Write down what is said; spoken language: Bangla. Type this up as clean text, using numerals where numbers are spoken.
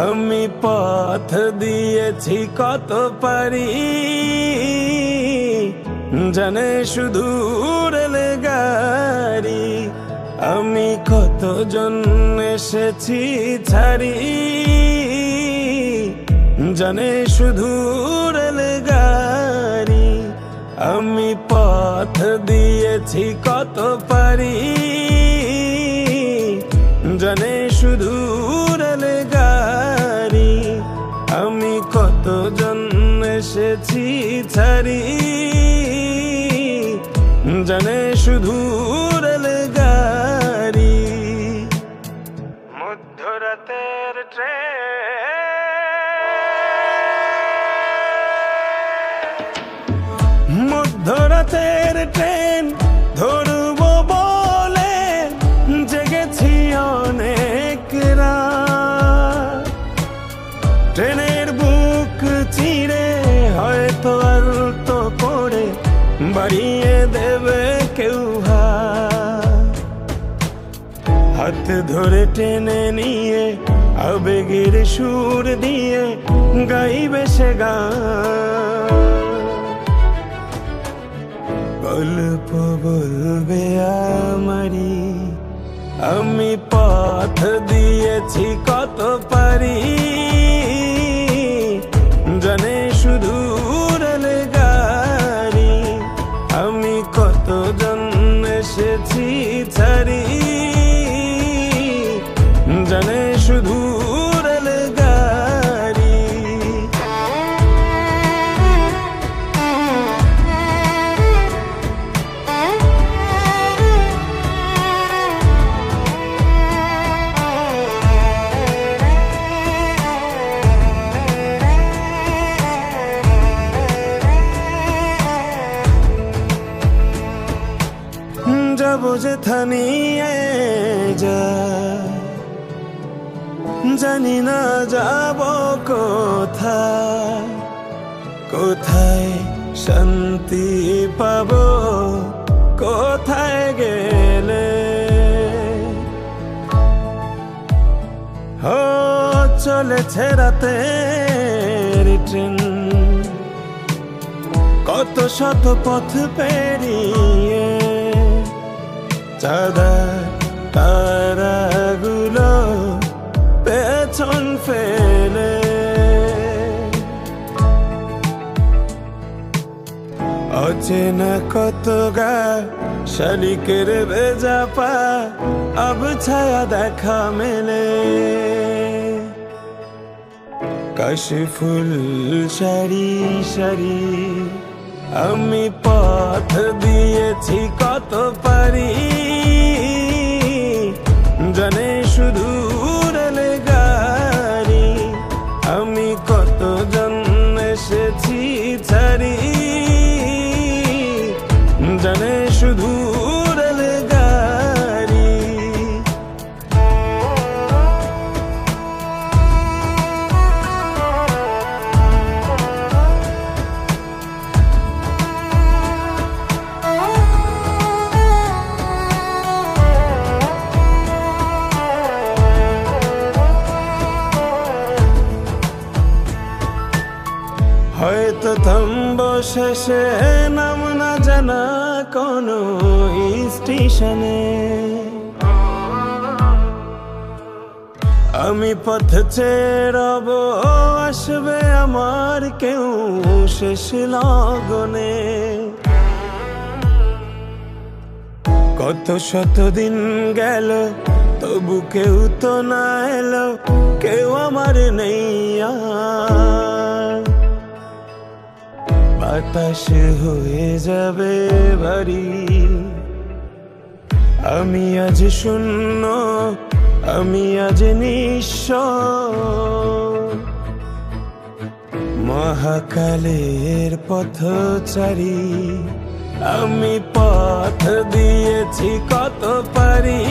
আমি পথ দিয়েছি কত পারি, জানে শুধু রেলগাড়ি। আমি কতজন এসেছি ছাড়ি, জানে শুধু রেলগাড়ি। আমি পথ দিয়েছি কত পারি, জানে শুধু রেলগাড়ি। আমি কতজন এসেছি ছাড়ি, জানে শুধু রেলগাড়ি। মধ্যরাতের ট্রেন, মধ্যরাতের ট্রেন ধরব বলে জেগেছি অনেক রাত। ট্রেনের বুক চিরে হয়তো আলতো করে বাড়িয়ে দেবে কেউ হাত ধরে টেনে নিয়ে আবেগের সুর দিয়ে গাইবে সে গান। গল্প বলবে আমারি, আমি পথ দিয়েছি কত পারি, জানে শুধু রেলগাড়ি। আমি কতজন এসেছি ছাড়ি, জানে শুধু রেলগাড়ি। যাবো যেথা নিয়ে যা, জানি না যাব কোথায়, কোথায় শান্তি পাবো কোথায় গেলে। ও চলেছে রাতের ট্রেন, কত শত পথ পেরিয়ে। চাঁদার তারাগুলো পেছন ফেলে, অচেনা কত গা শালিকের ভেজা পা আব ছায়া দেখা মেলে। কাশে ফুল সারি সারি, আমি পথ দিয়েছি কত পারি, জানে শুধু রেলগাড়ি। আমি কতজন এসেছি ছাড়ি, জানে শুধু রেলগাড়ি। হয়তো থামবো শেষে নাম না জানা কোনো স্টেশনে। আমি পথ চেরব, আসবে আমার কেউ শেষ লগনে। কত শত দিন গেল তবু কেউ তো না এলো, কেউ আমার নেই আর। বাতাস হয়ে যাবে ভারী, আমি আজ শূন্য, আমি আজ নিঃস্ব। মহাকালের পথচারী, আমি পথ দিয়েছি কত পারি,